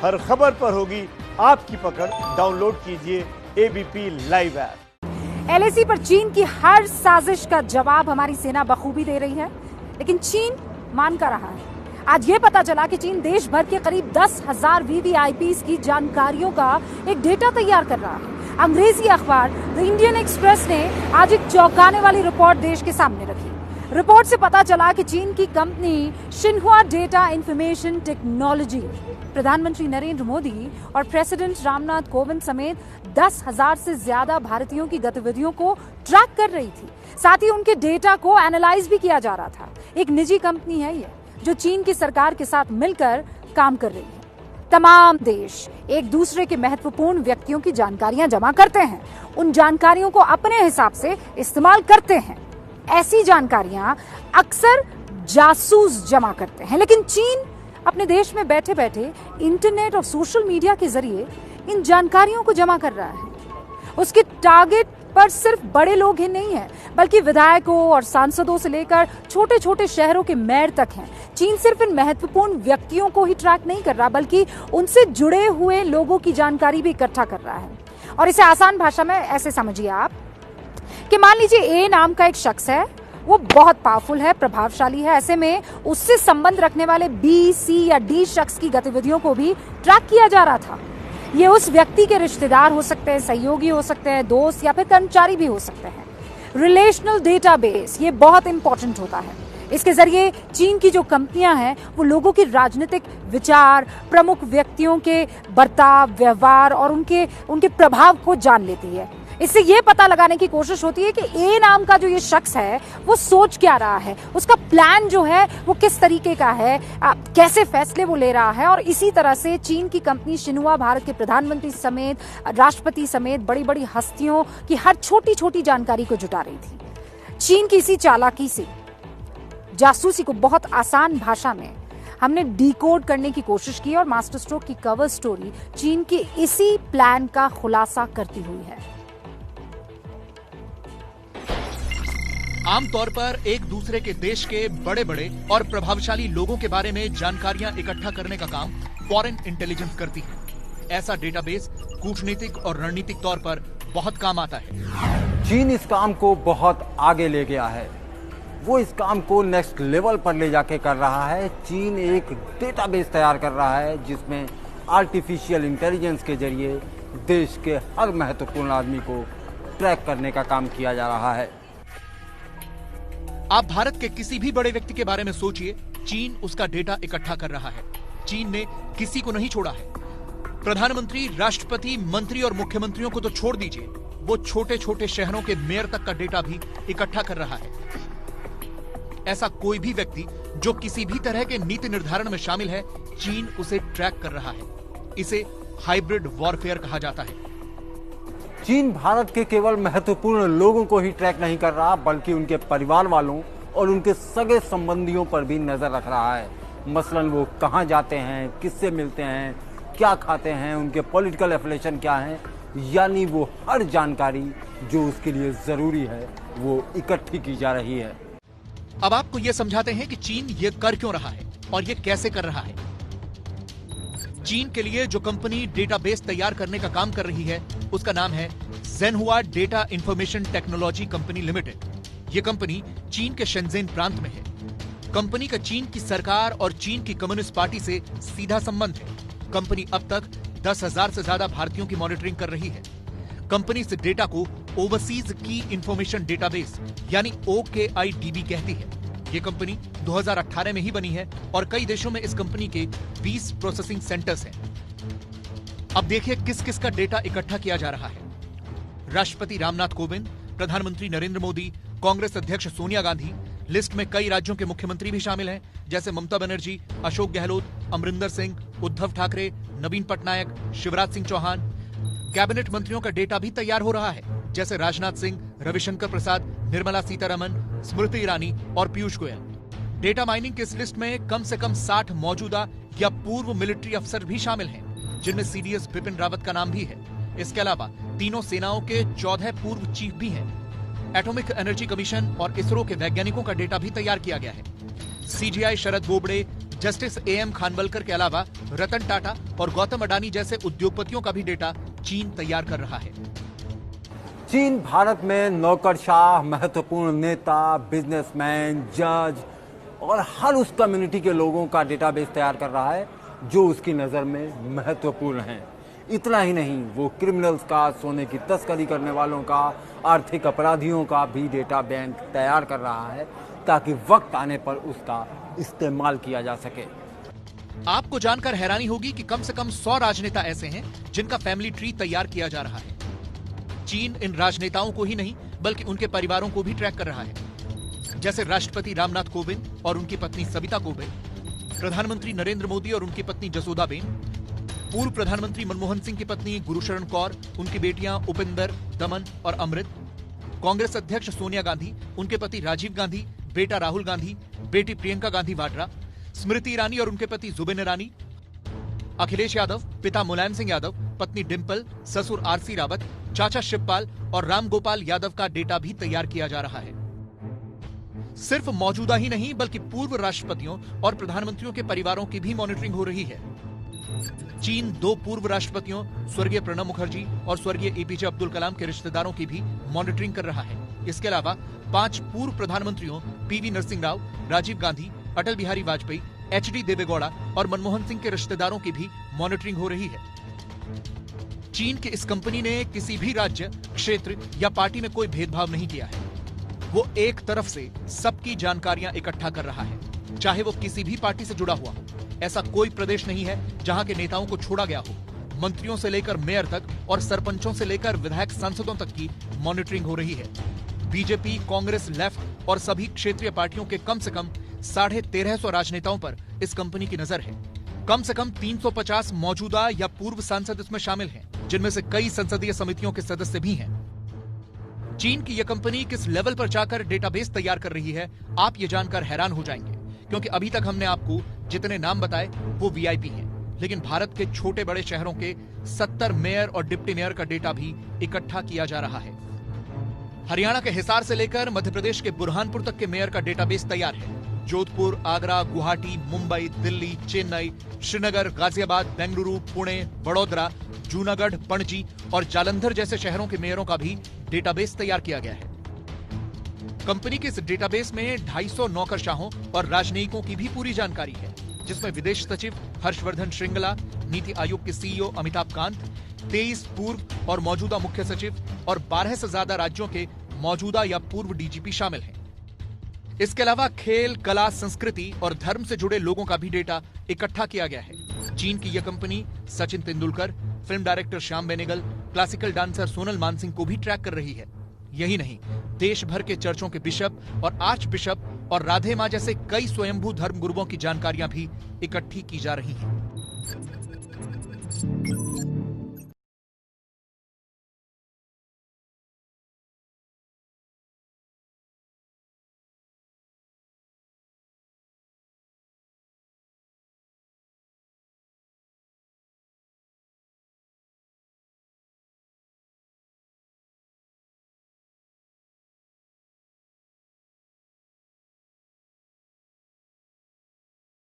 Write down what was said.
हर खबर पर होगी आपकी पकड़। डाउनलोड कीजिए एबीपी लाइव ऐप। एलएसी पर चीन की हर साजिश का जवाब हमारी सेना बखूबी दे रही है, लेकिन चीन मान कर रहा है। आज ये पता चला कि चीन देश भर के करीब 10,000 वीवीआईपीज़ की जानकारियों का एक डेटा तैयार कर रहा है। अंग्रेजी अखबार द इंडियन एक्सप्रेस ने आज एक चौंकाने वाली रिपोर्ट देश के सामने रखी। रिपोर्ट से पता चला कि चीन की company Xinhua data information technology प्रधानमंत्री नरेंद्र मोदी और प्रेसिडेंट रामनाथ कोविंद समेत 10,000 से ज्यादा भारतीयों की गतिविधियों को ट्रैक कर रही थी। साथ ही उनके डेटा को एनालाइज भी किया जा रहा था। एक निजी कंपनी है ये, जो चीन की सरकार के साथ मिलकर काम कर रही है। तमाम देश एक दूसरे के महत्वपूर्ण व्यक्तियों की जानकारियां जमा करते हैं, उन जानकारियों को अपने हिसाब से इस्तेमाल करते हैं। ऐसी जानकारियां अक्सर जासूस जमा करते हैं, लेकिन चीन अपने देश में बैठे बैठे इंटरनेट और सोशल मीडिया के जरिए इन जानकारियों को जमा कर रहा है। उसके टारगेट पर सिर्फ बड़े लोग ही नहीं है, बल्कि विधायकों और सांसदों से लेकर छोटे छोटे शहरों के मेयर तक हैं। चीन सिर्फ इन महत्वपूर्ण व्यक्तियों को ही ट्रैक नहीं कर रहा, बल्कि उनसे जुड़े हुए लोगों की जानकारी भी इकट्ठा कर रहा है। और इसे आसान भाषा में ऐसे समझिए आप कि मान लीजिए ए नाम का एक शख्स है, वो बहुत पावरफुल है, प्रभावशाली है। ऐसे में उससे संबंध रखने वाले बी, सी या डी शख्स की गतिविधियों को भी ट्रैक किया जा रहा था। ये उस व्यक्ति के रिश्तेदार हो सकते हैं, सहयोगी हो सकते हैं, दोस्त या फिर कर्मचारी भी हो सकते हैं। रिलेशनल डेटाबेस ये बहुत इंपॉर्टेंट होता है। इसके जरिए चीन की जो कंपनियां हैं वो लोगों की राजनीतिक विचार, प्रमुख व्यक्तियों के बर्ताव, व्यवहार और उनके प्रभाव को जान लेती है। इससे ये पता लगाने की कोशिश होती है कि ए नाम का जो ये शख्स है वो सोच क्या रहा है, उसका प्लान जो है वो किस तरीके का है, कैसे फैसले वो ले रहा है। और इसी तरह से चीन की कंपनी शिन्हुआ भारत के प्रधानमंत्री समेत, राष्ट्रपति समेत बड़ी बड़ी हस्तियों की हर छोटी छोटी जानकारी को जुटा रही थी। चीन की इसी चालाकी से जासूसी को बहुत आसान भाषा में हमने डिकोड करने की कोशिश की और मास्टर स्ट्रोक की कवर स्टोरी चीन के इसी प्लान का खुलासा करती हुई है। आमतौर पर एक दूसरे के देश के बड़े बड़े और प्रभावशाली लोगों के बारे में जानकारियां इकट्ठा करने का काम फॉरेन इंटेलिजेंस करती है। ऐसा डेटाबेस कूटनीतिक और रणनीतिक तौर पर बहुत काम आता है। चीन इस काम को बहुत आगे ले गया है। वो इस काम को नेक्स्ट लेवल पर ले जाके कर रहा है। चीन एक डेटाबेस तैयार कर रहा है जिसमें आर्टिफिशियल इंटेलिजेंस के जरिए देश के हर महत्वपूर्ण आदमी को ट्रैक करने का काम किया जा रहा है। आप भारत के किसी भी बड़े व्यक्ति के बारे में सोचिए, चीन उसका डेटा इकट्ठा कर रहा है। चीन ने किसी को नहीं छोड़ा है। प्रधानमंत्री, राष्ट्रपति, मंत्री और मुख्यमंत्रियों को तो छोड़ दीजिए, वो छोटे छोटे शहरों के मेयर तक का डेटा भी इकट्ठा कर रहा है। ऐसा कोई भी व्यक्ति जो किसी भी तरह के नीति निर्धारण में शामिल है, चीन उसे ट्रैक कर रहा है। इसे हाइब्रिड वॉरफेयर कहा जाता है। चीन भारत के केवल महत्वपूर्ण लोगों को ही ट्रैक नहीं कर रहा, बल्कि उनके परिवार वालों और उनके सगे संबंधियों पर भी नजर रख रहा है। मसलन वो कहां जाते हैं, किससे मिलते हैं, क्या खाते हैं, उनके पॉलिटिकल एफिलिएशन क्या है, यानी वो हर जानकारी जो उसके लिए जरूरी है वो इकट्ठी की जा रही है। अब आपको ये समझाते हैं कि चीन ये कर क्यों रहा है और ये कैसे कर रहा है। चीन के लिए जो कंपनी डेटाबेस तैयार करने का काम कर रही है उसका नाम है Xinhua data information technology company limited. ये कंपनी चीन के शेंज़ेन प्रांत में है। कंपनी का चीन की सरकार और चीन की कम्युनिस्ट पार्टी से सीधा संबंध है। कंपनी अब तक 10,000 से ज्यादा भारतीयों की मॉनिटरिंग कर रही है। कंपनी इस डेटा को ओवरसीज की इंफॉर्मेशन डेटाबेस यानी OKIDB कहती है। ये कंपनी 2018 में ही बनी है और कई देशों में इस कंपनी के 20 प्रोसेसिंग सेंटर्स हैं। अब देखिए किस किस का डेटा इकट्ठा किया जा रहा है। राष्ट्रपति रामनाथ कोविंद, प्रधानमंत्री नरेंद्र मोदी, कांग्रेस अध्यक्ष सोनिया गांधी, लिस्ट में कई राज्यों के मुख्यमंत्री भी शामिल हैं, जैसे ममता बनर्जी, अशोक गहलोत, अमरिंदर सिंह, उद्धव ठाकरे, नवीन पटनायक, शिवराज सिंह चौहान। कैबिनेट मंत्रियों का डेटा भी तैयार हो रहा है, जैसे राजनाथ सिंह, रविशंकर प्रसाद, निर्मला सीतारमण, स्मृति ईरानी और पीयूष गोयल। डेटा माइनिंग की इस लिस्ट में कम से कम 60 मौजूदा या पूर्व मिलिट्री अफसर भी शामिल हैं, जिनमें सीडीएस बिपिन रावत का नाम भी है। इसके अलावा तीनों सेनाओं के 14 पूर्व चीफ भी हैं। एटॉमिक एनर्जी कमीशन और इसरो के वैज्ञानिकों का डेटा भी तैयार किया गया है। CGI Sharad Bobde, justice AM Khanwilkar के अलावा रतन टाटा और गौतम अडानी जैसे उद्योगपतियों का भी डेटा चीन तैयार कर रहा है। चीन भारत में नौकरशाह, महत्वपूर्ण नेता, बिजनेसमैन, जज और हर उस कम्युनिटी के लोगों का डेटाबेस तैयार कर रहा है जो उसकी नज़र में महत्वपूर्ण है। इतना ही नहीं, वो क्रिमिनल्स का, सोने की तस्करी करने वालों का, आर्थिक अपराधियों का भी डेटा बैंक तैयार कर रहा है ताकि वक्त आने पर उसका इस्तेमाल किया जा सके। आपको जानकर हैरानी होगी कि कम से कम 100 राजनेता ऐसे हैं जिनका फैमिली ट्री तैयार किया जा रहा है। चीन इन राजनेताओं को ही नहीं बल्कि उनके परिवारों को भी ट्रैक कर रहा है, जैसे राष्ट्रपति रामनाथ कोविंद और उनकी पत्नी सविता कोविंद, प्रधानमंत्री नरेंद्र मोदी और उनकी पत्नी जसोदाबेन, पूर्व प्रधानमंत्री मनमोहन सिंह की पत्नी गुरुशरण कौर, उनकी बेटियां उपिंदर, दमन और अमृत, कांग्रेस अध्यक्ष सोनिया गांधी, उनके पति राजीव गांधी, बेटा राहुल गांधी, बेटी प्रियंका गांधी वाड्रा, स्मृति ईरानी और उनके पति जुबिन ईरानी, अखिलेश यादव, पिता मुलायम सिंह यादव, पत्नी डिंपल, ससुर RC रावत, चाचा शिवपाल और राम गोपाल यादव का डेटा भी तैयार किया जा रहा है। सिर्फ मौजूदा ही नहीं बल्कि पूर्व राष्ट्रपतियों और प्रधानमंत्रियों के परिवारों की भी मॉनिटरिंग हो रही है। चीन 2 पूर्व राष्ट्रपतियों स्वर्गीय प्रणब मुखर्जी और स्वर्गीय APJ अब्दुल कलाम के रिश्तेदारों की भी मॉनिटरिंग कर रहा है। इसके अलावा 5 पूर्व प्रधानमंत्रियों PV नरसिंह राव, राजीव गांधी, अटल बिहारी वाजपेयी, HD देवेगौड़ा और मनमोहन सिंह के रिश्तेदारों की भी मॉनिटरिंग हो रही है। चीन की इस कंपनी ने किसी भी राज्य, क्षेत्र या पार्टी में कोई भेदभाव नहीं किया है। वो एक तरफ से सबकी जानकारियां इकट्ठा कर रहा है, चाहे वो किसी भी पार्टी से जुड़ा हुआ हो। ऐसा कोई प्रदेश नहीं है जहां के नेताओं को छोड़ा गया हो। मंत्रियों से लेकर मेयर तक और सरपंचों से लेकर विधायक, सांसदों तक की मॉनिटरिंग हो रही है। बीजेपी, कांग्रेस, लेफ्ट और सभी क्षेत्रीय पार्टियों के कम से कम 1350 राजनेताओं पर इस कंपनी की नजर है। कम से कम 350 मौजूदा या पूर्व सांसद इसमें शामिल हैं, जिनमें से कई संसदीय समितियों के सदस्य भी हैं। चीन की यह कंपनी किस लेवल पर जाकर डेटाबेस तैयार कर रही है, आप ये जानकर हैरान हो जाएंगे, क्योंकि अभी तक हमने आपको जितने नाम बताए वो VIP हैं, लेकिन भारत के छोटे बड़े शहरों के 70 मेयर और डिप्टी मेयर का डेटा भी इकट्ठा किया जा रहा है। हरियाणा के हिसार से लेकर मध्य प्रदेश के बुरहानपुर तक के मेयर का डेटाबेस तैयार है। जोधपुर, आगरा, गुवाहाटी, मुंबई, दिल्ली, चेन्नई, श्रीनगर, गाजियाबाद, बेंगलुरु, पुणे, वडोदरा, जूनागढ़, पणजी और जालंधर जैसे शहरों के मेयरों का भी डेटाबेस तैयार किया गया है। कंपनी के इस डेटाबेस में 250 नौकरशाहों और राजनयिकों की भी पूरी जानकारी है, जिसमें विदेश सचिव हर्षवर्धन श्रृंगला, नीति आयोग के CEO अमिताभ कांत, 23 पूर्व और मौजूदा मुख्य सचिव और 12 से ज्यादा राज्यों के मौजूदा या पूर्व DGP शामिल हैं। इसके अलावा खेल, कला, संस्कृति और धर्म से जुड़े लोगों का भी डेटा इकट्ठा किया गया है। चीन की यह company Sachin Tendulkar, film director Shyam Benegal, classical dancer Sonal Mansingh को भी ट्रैक कर रही है। यही नहीं, देश भर के चर्चों के बिशप और आर्च बिशप और राधे मां जैसे कई स्वयंभू धर्म गुरुओं की जानकारियां भी इकट्ठी की जा रही हैं।